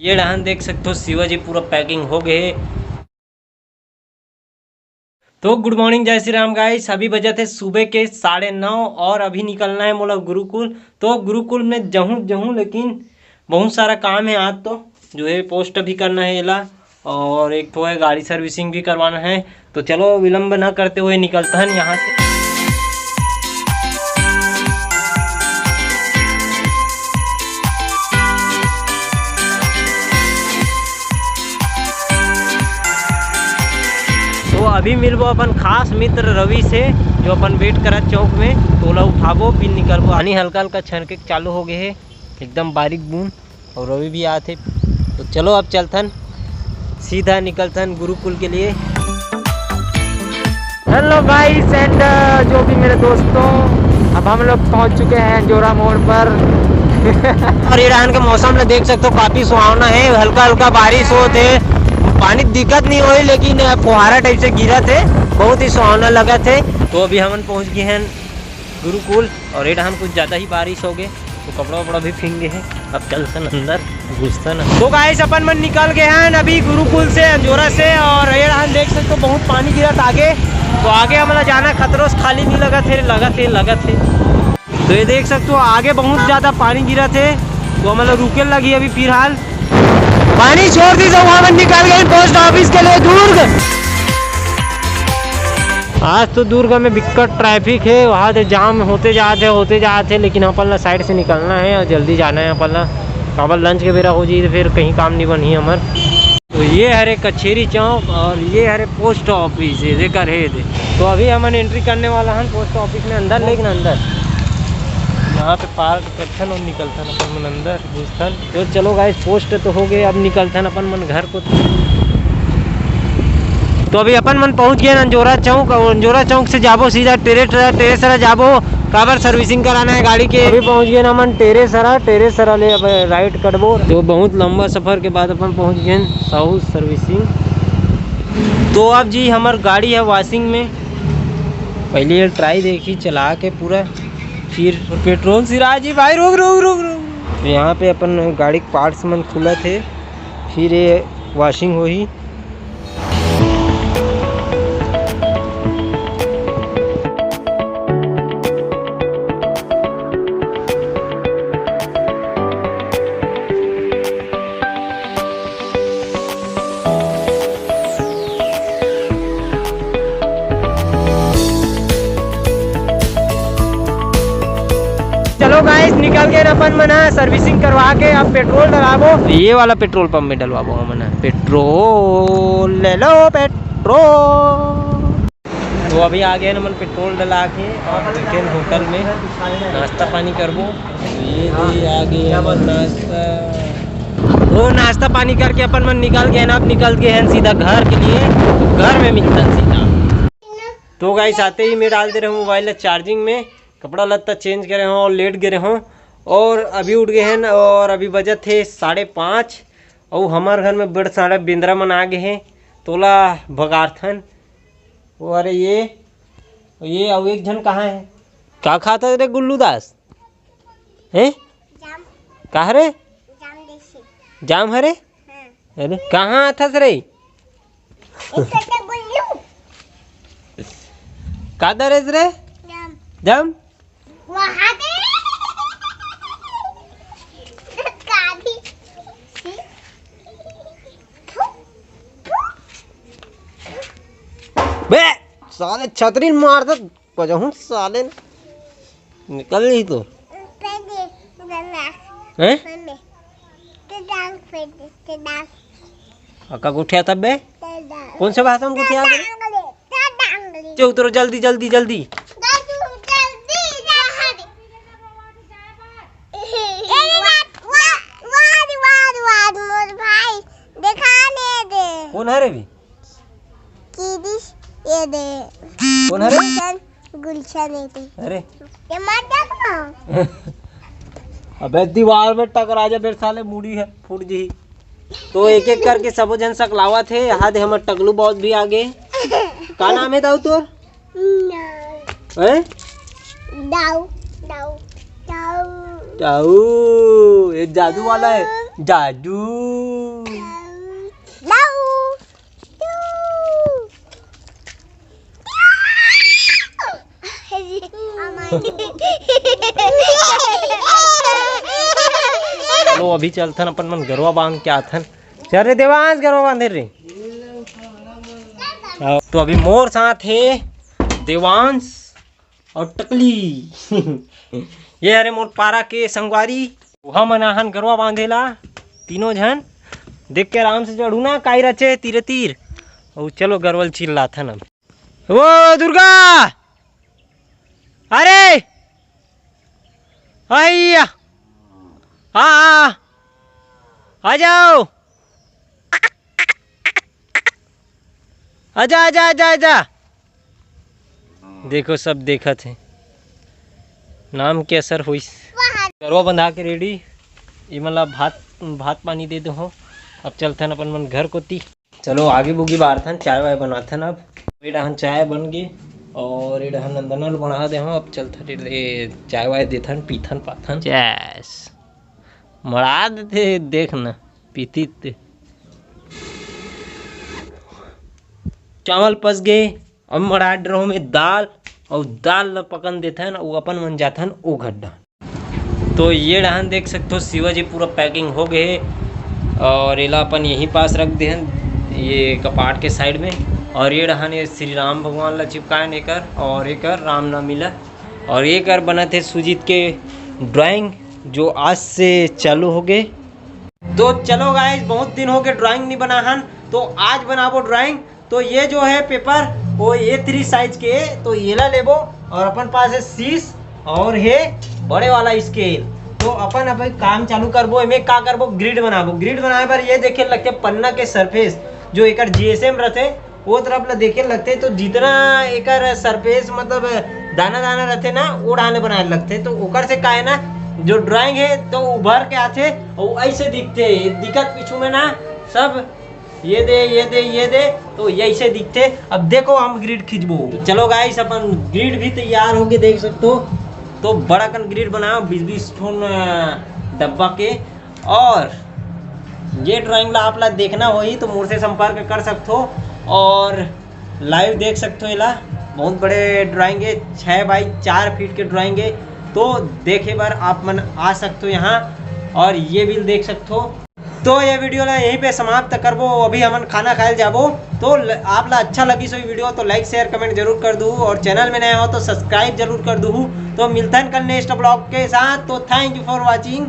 ये डहान देख सकते हो शिवाजी पूरा पैकिंग हो गए। तो गुड मॉर्निंग, जय श्री राम गाइस। अभी बजे थे सुबह के 9:30 और अभी निकलना है मोला गुरुकुल। तो गुरुकुल में जहूँ लेकिन बहुत सारा काम है आज। तो जो है पोस्ट भी करना है एला, और एक तो है गाड़ी सर्विसिंग भी करवाना है। तो चलो विलम्ब ना करते हुए निकलता है यहाँ से। तो अभी मिलबो अपन खास मित्र रवि से, जो अपन वेट करा चौक में। तोला उठाबो फिर निकलबो। पानी हल्का हल्का छनके चालू हो गए है, एकदम बारीक बूंद, और रवि भी आते। तो चलो अब चलथन, सीधा निकलथन गुरुकुल के लिए। हेलो गाइस एंड जो भी मेरे दोस्तों, अब हम लोग पहुंच चुके हैं जोरा मोड़ पर। और ईरान के मौसम में देख सकते हो काफी सुहावना है, हल्का हल्का बारिश होते, पानी दिक्कत नहीं हुई लेकिन फुहारा टाइप से गिरा थे, बहुत ही सुहावना लगा थे। तो अभी हम पहुंच गए हैं गुरुकुल, और ये हम कुछ ज़्यादा ही बारिश हो गए तो कपड़ा वपड़ा भी फींग गए हैं। अब चलते अंदर घुसते ना। तो गाइस अपन मन निकल गए हैं अभी गुरुकुल से, अंजोरा से। और ये हम देख सकते हो बहुत पानी गिरा था आगे, तो आगे हमारा जाना खतरों से खाली नहीं लगा थे। तो ये देख सकते हो आगे बहुत ज़्यादा पानी गिरा थे, तो हमारा रुके लगी अभी फिलहाल। पानी छोड़ दी तो वहाँ निकल गए पोस्ट ऑफिस के लिए दुर्ग। आज तो दुर्ग में बिकट ट्रैफिक है, वहाँ से जाम होते जाते, लेकिन अपन साइड से निकलना है और जल्दी जाना है। अपन काबल लंच के बेरा हो जाए तो फिर कहीं काम नहीं बनी हमार। तो ये हरे कचेरी चौक और ये हरे पोस्ट ऑफिस है, देखकर है दे। तो अभी हम एंट्री करने वाला है पोस्ट ऑफिस में अंदर, लेकिन अंदर यहाँ पे पार्क करथन और निकलथन अपन मन अंदर घुसथन। तो चलो गाइस पोस्ट तो हो गए, अब निकलथन अपन मन घर को। तो अभी अपन मन पहुंच गए अंजोरा चौक, और अंजोरा चौक से जाबो सीधा टेरेसरा जाबो, काबर सर्विसिंग कराना है गाड़ी के। अभी पहुंच गए ना मन टेरेसरा ले अब राइट करबो। तो बहुत लंबा सफर के बाद अपन पहुंच गए साउथ सर्विसिंग। तो अब जी हमार गाड़ी है वॉशिंग में, पहले ये ट्राई देखी चला के पूरा, फिर पेट्रोल सिराजी भाई रुक। यहाँ पे अपन गाड़ी के पार्ट्स मन खुला थे, फिर ये वॉशिंग हुई। चलो गाइस निकल गए अपन मना सर्विसिंग करवा के। अब पेट्रोल डलाबो, ये वाला पेट्रोल पंप में डलवाबो मना। पेट्रोल ले लो पेट्रोल। तो अभी आ गए मन पेट्रोल डला के, और देखे होटल में नाश्ता पानी करबो। ये आ गए नाश्ता, वो नाश्ता पानी करके अपन मन निकल गए ना। अब निकल गए हैं सीधा घर के लिए, तो घर में मिलता सीधा। तो गाइस आते ही मैं डाल दे रहा हूँ मोबाइल चार्जिंग में, कपड़ा लत्ता चेंज करे हों और लेट गए हों। और अभी उठ गए हैं, और अभी बजे थे 5:30, और हमारे घर में बड़ सारा बिंद्रा मन आ गए हैं, तोला भगार्थन। वो अरे ये और एक जन कहाँ है, क्या खाता रे गुल्लू दास है? कहा रे? जाम हरे? अरे कहाँ था रे? का दरेज रे? जाम बे साले छतरी मार दो पजहूं साले निकल रही तो हैं? का उठा तब बे कौन से भाषा में उठा? जो उतरो जल्दी। कौन है रे भी? ये दे कौन है रे? गुलशन है ते। अरे ये मत देखो। अबे दीवार में टकरा जा बेर साले मुड़ी है फूट जी। तो एक एक करके सब जन सकलावा थे। यहाँ दे हमारे टकलू बॉस भी आ गए। का नाम है दाऊ तोर? दाऊ दाऊ दाऊ। ये जादू वाला है, जादू। Đâu. चलो अभी चलथन अपन मन गरवा बांध के आथन। चल रे देवांश गरवा बांधे रे। तो अभी मोर साथ है देवांश और टकली। ये हरे मोर पारा के संगवारी वहाँ मनाहन गरवा बांधेला तीनों झन। देख के आराम से चढ़ू ना काई रचे तीरे तीर। और चलो गरवल चिल्लाथन अब। वो दुर्गा अरे आइया हाँ आ जाओ आजा आजा आजा आजा। देखो सब देखत है नाम के असर हुई। गरवा बंधा के रेडी ये मतलब भात पानी दे दो। अब चलथन अपन मन घर को ती। चलो आगे बुगी बारथन चाय वाय बनाथन। अब एडहन चाय बन गई और एडहन नंदनल बना दे। अब चलथन ले चाय वाय देथन पीथन पाथन। जैस मड़ा देते देखना पीती ते। चावल पस गए अब मड़ा रहो में दाल और दाल ल पकन देथन और अपन मन जाथन ओ गड्ढा। तो ये डहन देख सकते हो शिवाजी पूरा पैकिंग हो गए और एला अपन यहीं पास रख देहन ये कपाट के साइड में। और ये डहन ये श्री राम भगवान ला चिपकाएन एकर और एकर राम नाम मिला। और एकर बना थे सुजीत के ड्राइंग जो आज से चालू हो गए। तो चलो गाइस बहुत दिन हो गए ड्राइंग नहीं बनाहन तो आज बनाबो ड्राइंग। तो ये जो है पेपर वो A3 साइज के तो ये ला लेबो और अपन पास है शीश और है बड़े वाला स्केल। तो अपन अब काम चालू करबो। इमें का करबो ग्रिड बनाबो। ग्रिड बनाए पर ये देखे लगते पन्ना के सरफेस जो एकर GSM रहते वो तरफ ला देखे लगते। तो जितना एकर सरफेस मतलब दाना दाना रहते ना वो डाले बनाए लगते। तो ओकर से का है ना जो ड्राइंग है तो उभर के आते और ऐसे दिखते दिक्कत पीछू में ना सब ये दे ये दे ये दे तो यही दिखते। अब देखो हम ग्रिड खींचबो। चलो गाइस अपन ग्रिड भी तैयार हो गए देख सकते हो। तो बड़ा कन ग्रिड बनाओ 20-20 ठोन डब्बा के। और ये ड्राइंग ला आप ला देखना होई तो मोर से संपर्क कर सकते हो और लाइव देख सकते हो। इला बहुत बड़े ड्राइंग है 6 बाई 4 फीट के ड्राइंग है। तो देखे बार आप मन आ सकते हो यहाँ और ये भी देख सकते हो। तो ये वीडियो ला यहीं पे समाप्त करबो। अभी हमन खाना खाए जाबो। तो आप ला अच्छा लगी सो वीडियो तो लाइक शेयर कमेंट जरूर कर दू और चैनल में नया हो तो सब्सक्राइब जरूर कर दू। तो मिलता है कल नेक्स्ट ब्लॉग के साथ। तो थैंक यू फॉर वॉचिंग।